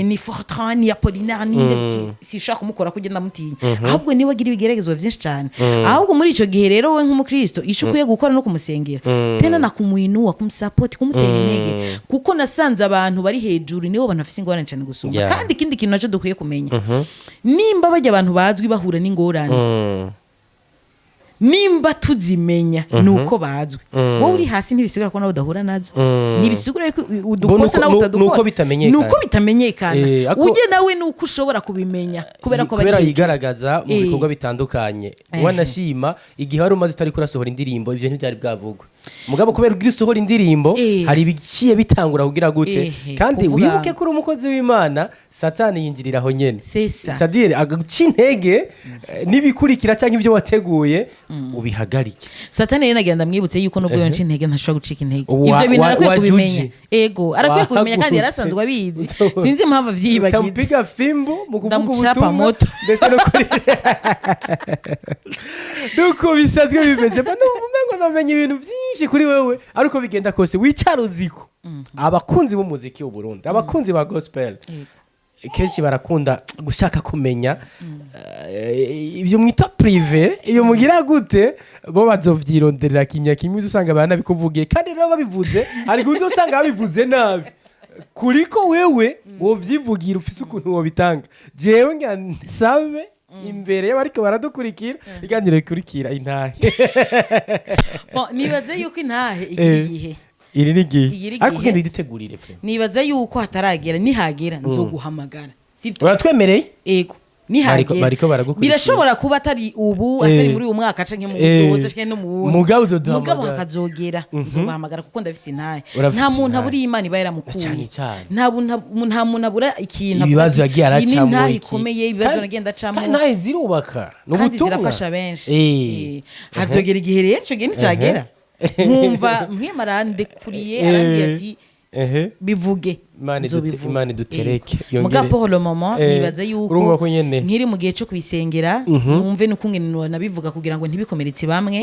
ni Fortran ni Apollinaire ni ndetse sishaka kumukora kugenda mutinya ahubwo niwe agira ibigeragezwa byinshi cyane ahubwo muri ico gihe rero we nk'umukristo ico kuye gukora no kumusengera tena na kumuinua kumsupport kumutera intege kuko nasanze abantu bari hejuru nibo banafise ingorane cyane gusumba kandi ikindi kintu naco dukwiye kumenya nimba bajya abantu bazwi bahura n'ingorane nimba tuzimenya nuko bazwi wowe uri hasi ntibisigura ko nawe udahura nazo ntibisigura ko udukosa nawe utadukora nuko bitamenyekana uje nawe nuko ushobora kubimenya kubera ko bari yigaragaza mu bikorwa bitandukanye wanashima igihe wari umaze utari kurasohora indirimbo ivyo ntibyari bwavugwa mugabo kubera ugira usohora indirimbo hari ibiciye bitangura kugira gute kandi wibuke ko uri umukozi w'Imana satani yinjirira aho nyene c'est-à-dire agaca intege nibikurikira canke ivyo wateguye ubihagarike satani rero nagenda mwibutse yuko nubwo yonca intege ntashobora gucika intege ivyo bintu arakwiye kubimenya arakwiye kubimenya kandi yarasanzwe abizi sinzi impamvu vyibagize tampiga fimbo mu kuvuga ubutumwa ndetse no kuri nuko bisanzwe bimeze umengo namenye ibintu byinshi kuri wewe ariko bigenda kose wicara uziko abakunzi b'umuziki w'u Burundi abakunzi ba gospel kenshi barakunda gushaka kumenya ibyo mwita privé iyo mugira gute bo bazovyironderera kimya kimwe usanga abana bikuvugiye kandi rero babivuze ariko uzosanga babivuze nabi kuriko wewe wovyivugira ufise ukuntu wobitanga jewe nsabe imbere y'abariko baradukurikira iganire kurikira intahe nibaze yuko intahe igira igihe iri nigihe ariko genda idutegurire frère nibaza yuko hataragera nihagera nzoguhamagara uratwemereye ego nihagera birashobora kuba atari ubu atari muri uyu mwaka canke mu buzoza canke no mu mugabo hakazogera nzobahamagara kuko ndafise intahe nta muntu aburi Imana iba yaramukuye nta muntu abura ikintu ibibazo yagiye aracamwe intahe ikomeye ibibazo nagenda acamwe intahe zirubaka kandi zirafasha benshi hazogera igihe rero ico gihe nicagera nkumva mwimarande kuriye arambye ati bivuge Imana dutereke mugabo pour le moment nibaza yuko nkiri mu gihe cyo kubisengera numve n'ukungene nabivuga kugira ngo ntibikomeretse bamwe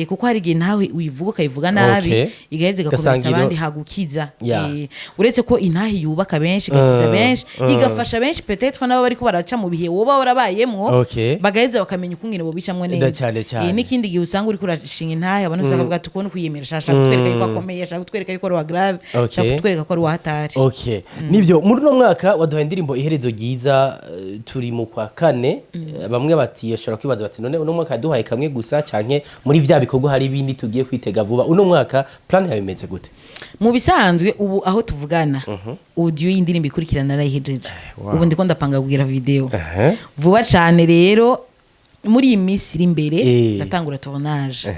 kuko hari igihe ntawe uyivuga ukayivuga nabi igaheze gakomeretsa abandi hagukiza uretse ko intahi yubaka benshi gakiza benshi igafasha benshi peut-être nabo bari ko baraca mu bihe woba warabayemwo bagaheze bakamenya ukungene bo bicamwe neza n'ikindi gihe usanga uri kurashinga intahi abantu bakavuga ati ko kwiyemera shaka kutwereka yuko akomeye shaka kutwereka yuko ari wa grave shaka kutwereka ko ari wa hatari okay nivyo muri no mwaka waduha indirimbo iherezo ryiza turi mu kwa kane bamwe bati yashobora kwibaza bati none uno mwaka duhaye kamwe gusa canke muri vya bikorwa hari ibindi tugiye kwitega vuba uno mwaka plan yabimeze gute mu bisanzwe ubu aho tuvugana audio y'indirimbo ikurikirana narayihejeje ubu ndiko ndapanga kugira video vuba cane rero muri iyi minsi iri imbere ndatangura tournage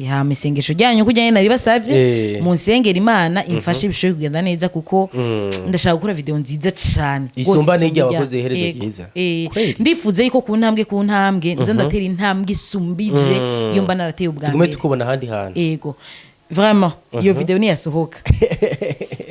ha mesengesho ryanyu kujyanye nari basavye mu nsengera Imana imfashe ibishoye kugenda neza kuko ndashaka gukora video nziza cyane isumba n'ijya wakoze iherezo ryiza ndifuze yuko ku ntambwe nza ndatera intambwe isumbije iyo mba narateye ubwa tugume tukubona handi hantu yego vraiment iyo video ni yasohoka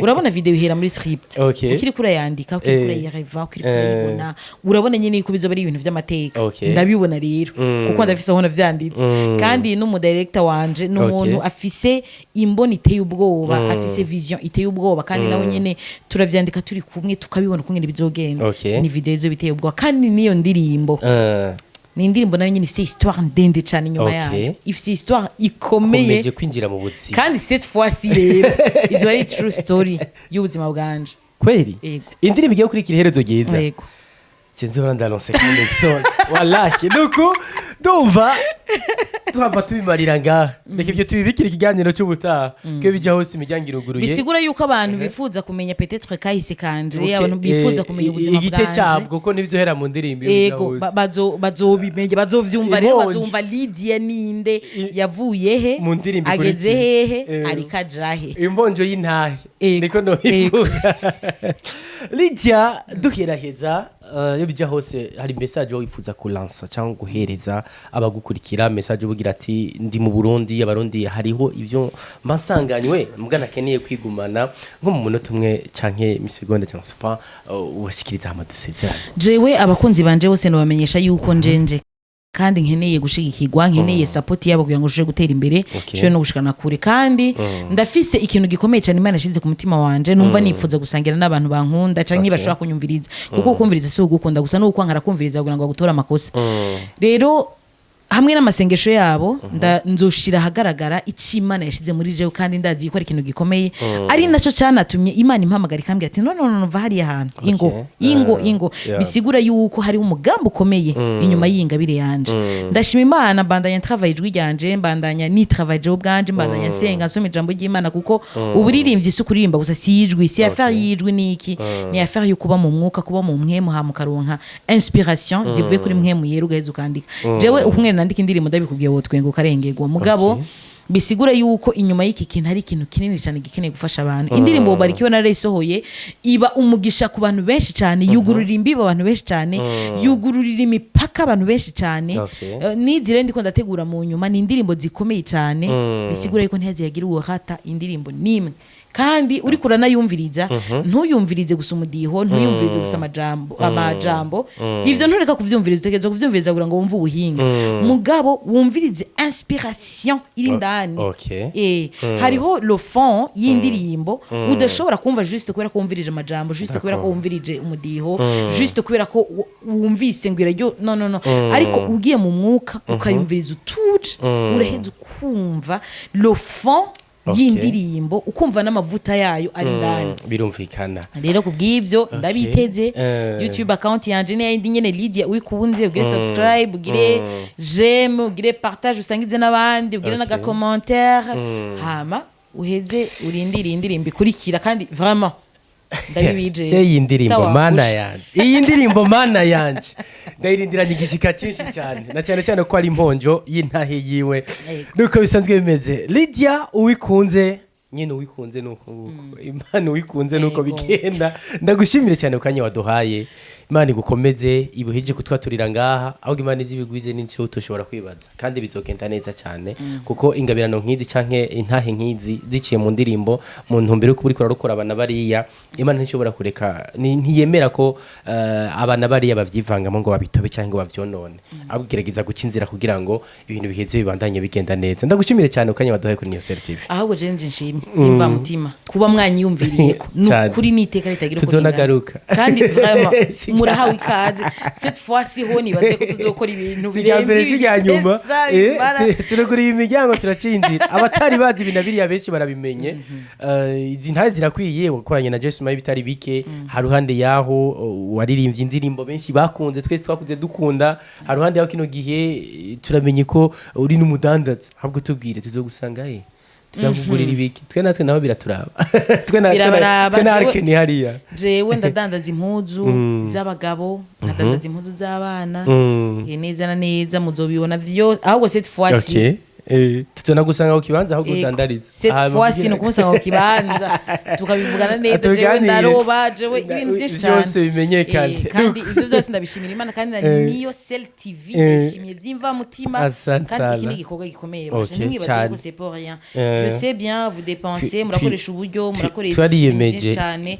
urabona video ihera muri script ukiri kura yandika ukiri kura yareva ukiri kuribona urabona nyine yuko bizoba ari ibintu vy'amateka ndabibona rero kuko ndafise aho navyanditse kandi no mu director wanje n'umuntu afise imboni iteye ubwoba afise vision iteye ubwoba kandi nawe nyine turavyandika turi kumwe tukabibona kungene bizogenda ni video zo biteye ubwoba kandi niyo ndirimbo ni indirimbo nayo nyine ifite histoire ndende cyane inyuma yayo ifite histoire ikomeye kwinjira mu butsi kandi cette fois-ci rero izo ari true story y'ubuzima bwanje kweli indirimbo igiye kurikira iherezo ryiza yego sinzi hora ndalonse kandi so wallahi nuko ndumva tuhava tubimarira ngaha reka ibyo tubibikira ikiganiro cy'ubutaha ko bijya hose imiryango iruguruye bisigura yuko abantu bifuza kumenya peut-être kahise kanje abantu bifuza kumenya ubuzima bwanje igice cyabwo ko nibyo mu ndirimbo yego bazobimenya bazovyumva rero bazumva Lydia ninde yavuye he ageze hehe arikajahe imbonjo y'intahe niko no ivuga Lydia duheraheza iyo bijya hose hari message wifuza kulansa cyangwa guhereza abagukurikira message ubugira ati ndi mu Burundi abarundi hariho ivyo masanganywe mugana keneye kwigumana nko mu munota umwe canke misigonde cyangwa spa ubashikiriza amadusezerano jewe abakunzi banje bose no bamenyesha yuko njenje kandi nkeneye gushigikirwa nkeneye support yabo kugira ngo ushobore gutera imbere cyo no gushikana kure kandi ndafise ikintu gikomeye cyane Imana yashize ku mutima wanje numva nifuza gusangira n'abantu bankunda canke bashobora kunyumviriza kuko kumviriza si ugukunda gusa no kwankara kumviriza kugira ngo gutora amakosa rero hamwe n'amasengesho yabo nzoshira hagaragara Imana yashize muri jewe kandi ndazi ko ari ikintu gikomeye ari naco cyanatumye Imana impamagara ikambye ati no va hari ahantu ingo bisigura yuko hari umugambo ukomeye inyuma y'ingabire yanje ndashima Imana mbandanya travail ijwi ryanje mbandanya ni travail je ubwanje mbandanya senga nsoma ijambo ry'Imana kuko uburirimbyi si kuririmba gusa si ijwi si affaire y'ijwi niki ni affaire yo kuba mu mwuka kuba mu mwemu ha mukaronka inspiration zivuye kuri mwemu yero gaheze ukandika jewe ukumwe nandika indirimbo ndabikubwiye wo twengo karengerwa mugabo bisigura yuko inyuma y'iki kintu hari ikintu kinini cyane gikeneye gufasha abantu indirimbo barikiwe na isohoye iba umugisha ku bantu benshi cyane yugururira imbibi abantu benshi cyane yugururira imipaka abantu benshi cyane nizire ndiko ndategura mu nyuma ni indirimbo zikomeye cyane bisigura yuko ntiyagira uwahata indirimbo nimwe kandi uri kuranayumviriza ntuyumvirize gusa umudiho ntuyumvirize gusa amajambo ivyo ntureka kuvyumviriza utegerezwa kuvyumviriza kugira ngo wumve ubuhinga mugabo wumvirize inspiration iri ndani hariho le fond y'indirimbo udashobora kumva juste kubera ko wumvirije amajambo juste kubera ko wumvirije umudiho juste kubera ko wumvise ngo iraryo no ariko ugiye mu mwuka ukayumviriza utuje uraheza ukumva le fond y'indirimbo ukumva n'amavuta yayo ari ndani birumvikana rero kubw'ivyo ndabiteze YouTube account yanje ni yindi nyene Lydia wikunze ugire subscribe ugire j'aime ugire partage usangize n'abandi ugire naga commentaire hama uheze urindire indirimbo ikurikira kandi vraiment ndabibije iyi ndirimbo mana yanje iyi ndirimbo mana yanje ndayirindiranye igishika cyinshi cyane na cyane cyane ko ari imponjo y'intahe yiwe nuko bisanzwe bimeze Lydia uwikunze nyine uwikunze nuko Imana uwikunze nuko bigenda ndagushimire cyane ukanya waduhaye Imana igukomeze ibuhije kutwaturira ngaha aho Imana izibigwize n'icyo utoshobora kwibaza kandi bizogenda neza cyane kuko ingabirano nk'izi canke intahe nk'izi ziciye mu ndirimbo mu ntumbero yo kuburikora rukora abana bariya Imana ntishobora kureka ntiyemera ko abana bariya bavyivangamo ngo babitobe cyangwa ngo bavyonone abwiragiza guca inzira kugira ngo ibintu biheze bibandanye bigenda neza ndagushimire cyane ukanya waduhaye kuri Niyo TV ahubwo je nshimye simva mutima kuba mwanyiyumviriyeko nukuri niteka ritagira tuzonagaruka kandi vraiment murahawe ikaze cette fois ci ho nibaze ko tuzokora ibintu birenze nyuma turaguriye imiryango turacinjira abatari bazi ibintu biriya benshi barabimenye izi ntazi zirakwiye gukoranye na Joyce Mayer ibitari bike haruhande yaho waririmbye indirimbo benshi bakunze twese twakuze dukunda haruhande yaho kino gihe turamenye ko uri n'umudandaza ahubwo tubwire tuzogusanga tuzakugurira ibiki twe natwe naho biraturaba twe natwe ni hariya jewe ndadandaza impuzu z'abagabo ndadandaza impuzu z'abana neza na neza muzobibona vyo ahubwo cette fois ci tutona gusanga ku kibanza aho gudandariza cette fois ci no kumusanga ku kibanza tukabivugana neza jewe ndaroba jewe ibintu byinshi cyane byose bimenyekane kandi ivyo byose ndabishimira Imana kandi na Niyo TV ndashimiye byimva mutima kandi iki ni igikorwa gikomeye basha ntimwibaze ko c'est pour rien je sais bien vous dépensez murakoresha uburyo murakoresha byinshi cyane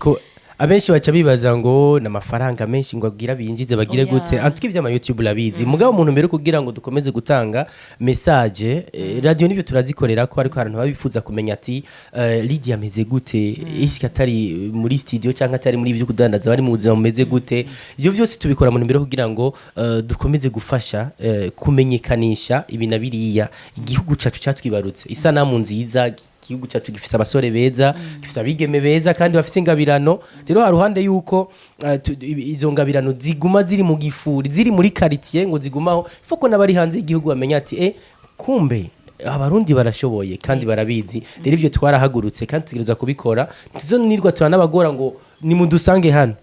abenshi baca bibaza ngo n'amafaranga menshi ngo agira binjize bagire gute antuka ivyama YouTube labizi mugabo umuntu mbere kugira ngo dukomeze gutanga message radio nivyo turazikorera ko ariko abantu babifuza kumenya ati Lydia ameze gute iski atari muri studio cyangwa atari muri ivyo kudandaza bari mu buzima mumeze gute ivyo vyose tubikora mu mbere kugira ngo dukomeze gufasha kumenyekanisha ibinabiriya igihugu cacu cyatwibarutse isanamu nziza igihugu cyacu gifise abasore beza gifise abigeme beza kandi bafise ingabirano rero haruhande yuko izo ngabirano ziguma ziri mu gifuri ziri muri quartier ngo zigumaho foko nabari hanze igihugu bamenya ati kumbe abarundi barashoboye kandi barabizi rero ivyo twarahagurutse kandi tugereza kubikora tuzonirwa turanabagora ngo nimudusange hano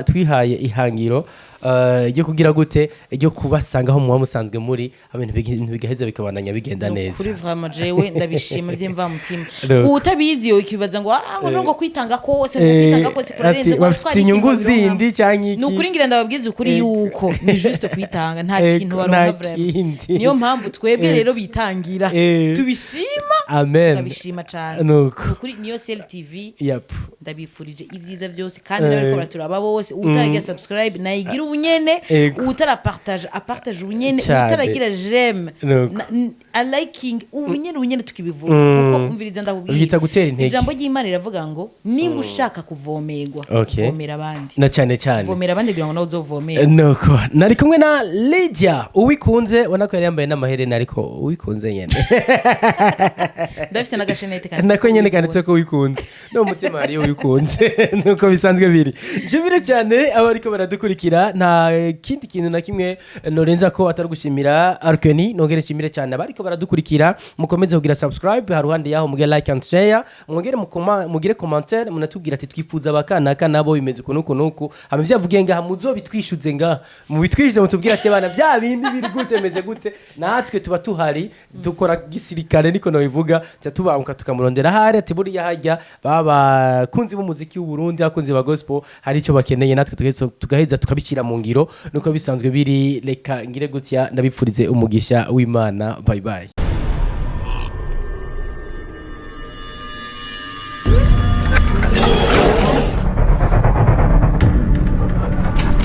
twihaye ihangiro ryo kugira gute ryo kubasanga aho muba musanzwe muri ibintu bigaheza bikabandanya bigenda neza kuri vraiment jewe ndabishima byimva mutima utabizi yo ikibaza ngo ngo kwitanga kose kurarenze bafite inyungu zindi cyangwa iki nukuri ngira ndababwiza ukuri yuko ni juste kwitanga nta kintu baronka vraiment niyo mpamvu twebwe rero bitangira tubishima amen ndabishima cyane kuri Niyo TV ndabifurije ivyiza byose kandi nariko baraturaba bose utaragira subscribe nayigira ubunyene utarapartage apartage ubunyene utaragira j'aime a liking ubunyene tukibivuga kuko umviriza ndabubwira bita gutera intege ijambo ry'Imana riravuga ngo nimba ushaka kuvomerwa vomera abandi na cyane vomera abandi kugira ngo nawe uzovomera nuko nari kumwe na Lydia uwikunze wanako yari yambaye n'amaherena ariko uwikunze nyene ndafise n'agashenete kandi nako nyene kanditse ko wikunze no mutima ari uwikunze nuko bisanzwe biri jubire cyane abariko baradukurikira nta kindi kintu na kimwe norenza ko atari gushimira Arkeni nongere nshimire cyane abariko baradukurikira mukomeze kugira subscribe haruhande yaho muge like and share mwongere mugire commentaire munatubwira ati twifuza abakanaka nabo bimeze uko nuko hama vyavugiye ngaha muzobitwishuze ngaha mu bitwishuze mutubwira ati bana bya bindi biri gute meze gute natwe tuba tuhari dukora gisirikare niko no bivuga cyatubanguka tukamurondera hari ati buriya hajya baba kunzi b'umuziki w'u Burundi akunzi ba gospel hari ico bakeneye natwe tugaheza tukabicira mu ngiro nuko bisanzwe biri reka ngire gutya ndabipfurize umugisha w'Imana bye bye.